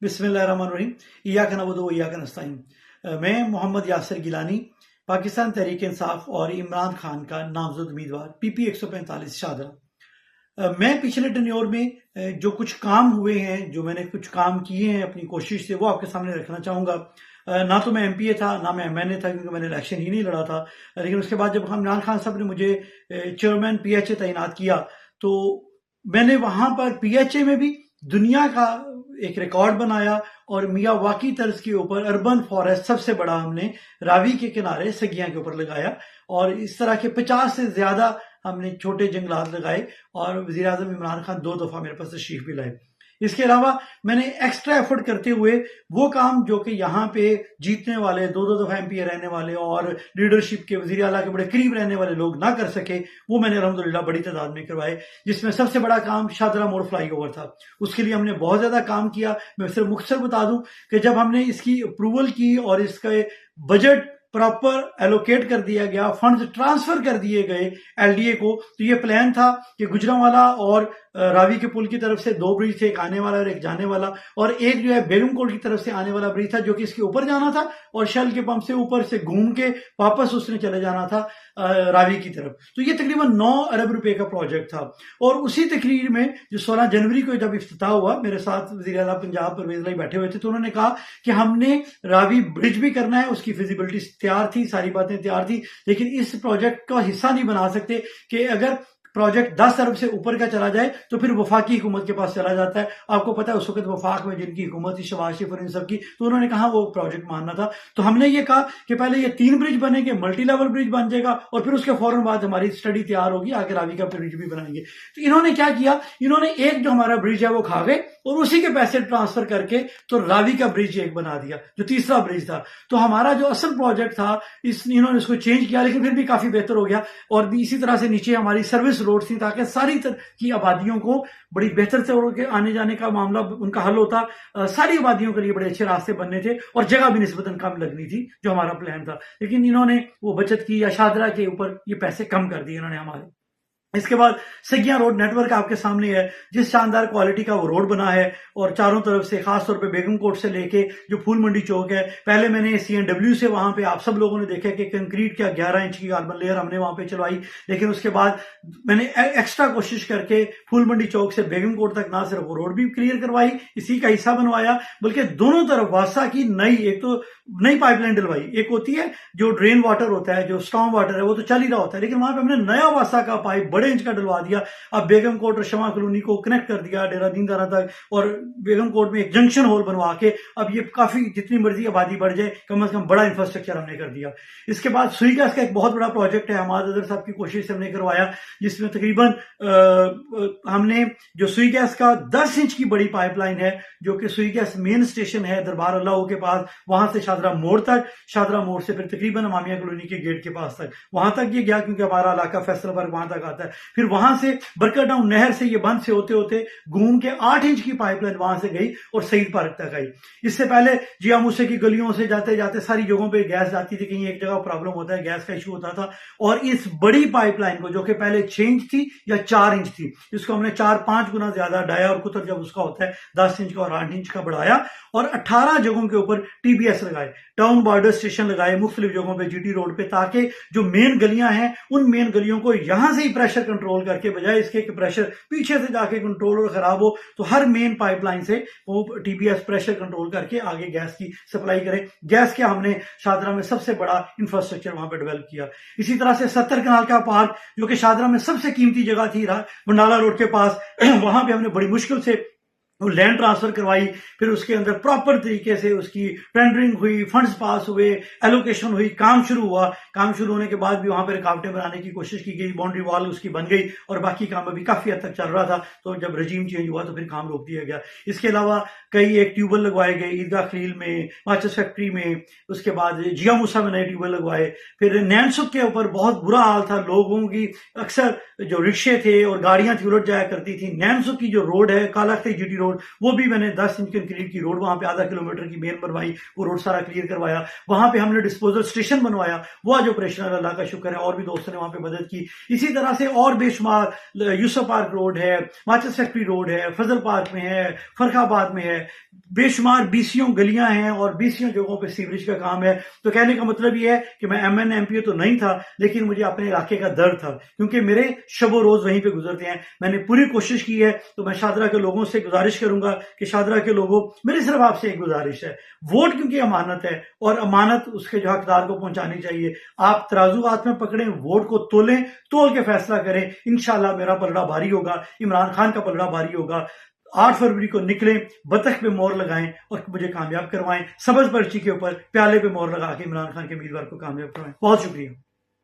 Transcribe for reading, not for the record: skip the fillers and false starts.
बिस्मिल्लाहिर्रहमानिर्रहीम। इय्याका नअबुदु व इय्याका नस्तईन। मैं मोहम्मद यासिर गिलानी पाकिस्तान तहरीक इंसाफ और इमरान खान का नामजद उम्मीदवार PP 145 शाहदरा। मैं पिछले टेन्योर में जो कुछ काम हुए हैं, जो मैंने कुछ काम किए हैं अपनी कोशिश से, वो आपके सामने रखना चाहूँगा। ना तो मैं MPA था, ना मैं MNA था, क्योंकि मैंने इलेक्शन ही नहीं लड़ा था। लेकिन उसके बाद जब इमरान खान साहब ने मुझे चेयरमैन PHA तैनात किया, तो मैंने वहाँ पर PHA में भी दुनिया का एक रिकॉर्ड बनाया और मियावाकी तर्ज के ऊपर अर्बन फॉरेस्ट सबसे बड़ा हमने रावी के किनारे सगिया के ऊपर लगाया, और इस तरह के 50 से ज्यादा हमने छोटे जंगलात लगाए, और वज़ीर आज़म इमरान खान 2 दफा मेरे पास तशरीफ भी लाए। इसके अलावा मैंने एक्स्ट्रा एफर्ट करते हुए वो काम जो कि यहाँ पे जीतने वाले 2-2 दफा MPA रहने वाले और लीडरशिप के वज़ीर आला के बड़े करीब रहने वाले लोग ना कर सके, वो मैंने अल्हम्दुलिल्लाह बड़ी तादाद में करवाए। जिसमें सबसे बड़ा काम शाहदरा मोड़ फ्लाईओवर था। उसके लिए हमने बहुत ज्यादा काम किया। मैं सिर्फ मुख्तसर बता दूं कि जब हमने इसकी अप्रूवल की और इसका बजट प्रॉपर एलोकेट कर दिया गया, फंड्स ट्रांसफर कर दिए गए LDA को, तो ये प्लान था कि गुजरांवाला और रावी के पुल की तरफ से 2 ब्रिज थे, एक आने वाला और एक जाने वाला, और एक जो है बेगम कोट की तरफ से आने वाला ब्रिज था जो कि इसके ऊपर जाना था, और शैल के पंप से ऊपर से घूम के वापस उसने चले जाना था रावी की तरफ। तो ये तकरीबन 9 अरब रुपए का प्रोजेक्ट था। और उसी तकरीर में जो 16 जनवरी को जब इफ्तिताह हुआ, मेरे साथ वज़ीर आला पंजाब परवेज़ लाई बैठे हुए थे, तो उन्होंने कहा कि हमने रावी ब्रिज भी करना है, उसकी फिजिबिलिटी तैयार थी, सारी बातें तैयार थी, लेकिन इस प्रोजेक्ट का हिस्सा नहीं बना सकते कि अगर प्रोजेक्ट 10 अरब से ऊपर का चला जाए तो फिर वफाकी हुकूमत के पास चला जाता है। आपको पता है उस वक्त वफाक में जिनकी हुकूमत थी, शहबाज शरीफ और इन सब की, तो उन्होंने कहा वो प्रोजेक्ट मानना था। तो हमने ये कहा कि पहले ये 3 ब्रिज बनेंगे, मल्टी लेवल ब्रिज बन जाएगा, और फिर उसके फौरन बाद हमारी स्टडी तैयार होगी, आगे रावी का ब्रिज भी बनाएंगे। तो इन्होंने क्या किया, इन्होंने एक जो हमारा ब्रिज है वो खा गए और उसी के पैसे ट्रांसफर करके तो रावी का ब्रिज एक बना दिया, जो तीसरा ब्रिज था। तो हमारा जो असल प्रोजेक्ट था, इन्होंने इसको चेंज किया, लेकिन फिर भी काफी बेहतर हो गया। और भी इसी तरह से नीचे हमारी सर्विस रोड थी, ताकि सारी तरह की आबादियों को बड़ी बेहतर से आने जाने का मामला उनका हल होता। सारी आबादियों के लिए बड़े अच्छे रास्ते बनने थे, और जगह भी निस्बतन कम लगनी थी, जो हमारा प्लान था। लेकिन इन्होंने वो बचत की, या शाहदरा के ऊपर ये पैसे कम कर दिए इन्होंने हमारे। इसके बाद सगिया रोड नेटवर्क आपके सामने है, जिस शानदार क्वालिटी का वो रोड बना है, और चारों तरफ से खासतौर पे बेगम कोट से लेके जो फूल मंडी चौक है, पहले मैंने CNW से वहां पे आप सब लोगों ने देखा कि कंक्रीट क्या 11 इंच की कार्बन लेयर हमने वहां पे चलवाई। लेकिन उसके बाद मैंने एक्स्ट्रा कोशिश करके फूल मंडी चौक से बेगम कोट तक ना सिर्फ वो रोड भी क्लियर करवाई, इसी का हिस्सा बनवाया, बल्कि दोनों तरफ वासा की एक तो नई पाइपलाइन डलवाई। एक होती है जो ड्रेन वाटर होता है, जो स्टॉर्म वाटर है, वो तो चल ही रहा होता है, लेकिन वहां पे हमने नया वासा का पाइप बड़े इंच का डलवा दिया। अब बेगम कोट और शमा कॉलोनी को कनेक्ट कर दिया डेरा दीनदारा तक, और बेगम कोट में एक जंक्शन होल बनवा के अब ये काफी जितनी मर्जी आबादी बढ़ जाए, कम से कम बड़ा इंफ्रास्ट्रक्चर हमने कर दिया। इसके बाद सुई गैस का एक बहुत बड़ा प्रोजेक्ट है, हमाद अदर साहब की कोशिश से हमने करवाया, जिसमें तकरीबन हमने जो सुई गैस का 10 इंच की बड़ी पाइपलाइन है, जो कि सुई गैस मेन स्टेशन है दरबार अल्लाह के पास, वहां से शाहदरा मोड़ तक, शाहदरा मोड़ से फिर तकरीबन अमामिया कॉलोनी के गेट के पास तक, वहां तक ये गया, क्योंकि हमारा इलाका फैसलाबाद वहां तक आता है। फिर वहां से बरकर डाउन नहर से ये बंद से होते होते घूम के 8 इंच की पाइपलाइन वहां से गई और सईद पार्क तक आई। इससे पहले जिया मूसे की गलियों से जाते जाते सारी जगहों पे गैस जाती थी, कहीं एक जगह प्रॉब्लम होता है, गैस का इशू होता था, और इस बड़ी पाइपलाइन को, जो कि पहले 6 इंच थी या 4 इंच थी, इसको हमने 4-5 गुना ज्यादा डाया, और कुतर जब उसका होता है 10 इंच का और 8 इंच का बढ़ाया, और 18 जगहों के ऊपर TBS लगाए, टाउन बॉर्डर स्टेशन लगाए मुख्तलिफ जगहों पे GT रोड पे, ताकि जो मेन गलियां हैं उन मेन गलियों को यहां से ही प्रेशर कंट्रोल करके, बजाय इसके कि प्रेशर पीछे से जाके कंट्रोल और खराब हो, तो हर मेन पाइपलाइन से वो TBS प्रेशर कंट्रोल करके आगे गैस की सप्लाई करें। गैस के हमने शाहदरा में सबसे बड़ा इंफ्रास्ट्रक्चर वहां पे डेवलप किया। इसी तरह से 70 कनाल का पार्क, जो कि शाहदरा में सबसे कीमती जगह थी बंडाला रोड के पास, वहां पे हमने बड़ी मुश्किल से वो लैंड ट्रांसफर करवाई, फिर उसके अंदर प्रॉपर तरीके से उसकी टेंडरिंग हुई, फंड्स पास हुए, एलोकेशन हुई, काम शुरू हुआ। काम शुरू होने के बाद भी वहां पर रुकावटें बनाने की कोशिश की गई, बाउंड्री वॉल उसकी बन गई, और बाकी काम अभी काफी हद तक चल रहा था। तो जब रजीम चेंज हुआ तो फिर काम रोक दिया गया। इसके अलावा कई एक ट्यूबवेल लगवाए गए ईदगाह खलील में, माचिस फैक्ट्री में, उसके बाद जिया मूसा में नए ट्यूबवेल लगवाए। फिर नैनसुख के ऊपर बहुत बुरा हाल था, लोगों की अक्सर जो रिक्शे थे और गाड़ियां थी उलट जाया करती थी। नैनसुख की जो रोड है, काला GT रोड, वो भी मैंने 10 इंच कंक्रीट की रोड वहां पे आधा किलोमीटर की मेन बनवाई, वो रोड सारा क्लियर करवाया। वहां पे हमने डिस्पोजल स्टेशन बनवाया, वो आज ऑपरेशनल, अल्लाह का शुक्र है, और भी दोस्तों ने वहां पे मदद की। इसी तरह से और बेशुमार, यूसुफ पार्क रोड है, माचिस फैक्ट्री रोड है, फजल पार्क में है, फरखाबाद में है, बेशुमार बीसियों गलियां हैं और बीसियों जगहों पे सीवरेज का काम है। तो कहने का मतलब ये है कि मैं एमएन एमपीओ तो नहीं था, लेकिन मुझे अपने इलाके का दर्द था, क्योंकि मेरे शबो रोज वहीं पे गुजरते हैं। मैंने पूरी कोशिश की है। तो मैं शादरा के लोगों से गुजारिश करूंगा कि शादरा के लोगों, मेरी सिर्फ आपसे एक गुजारिश है, वोट क्योंकि अमानत है और अमानत उसके जो हकदार को पहुंचानी चाहिए। आप तराजू हाथ में पकड़ें, वोट को तोलें, तोल के फैसला करें। इंशाल्लाह मेरा पलड़ा भारी होगा, इमरान खान का पलड़ा भारी होगा। 8 फरवरी को निकलें, बतख पे मोहर लगाएं और मुझे कामयाब करवाएं। सब्ज पर्ची के ऊपर प्याले पे मोहर लगा के इमरान खान के उम्मीदवार को कामयाब करवाएं। बहुत शुक्रिया।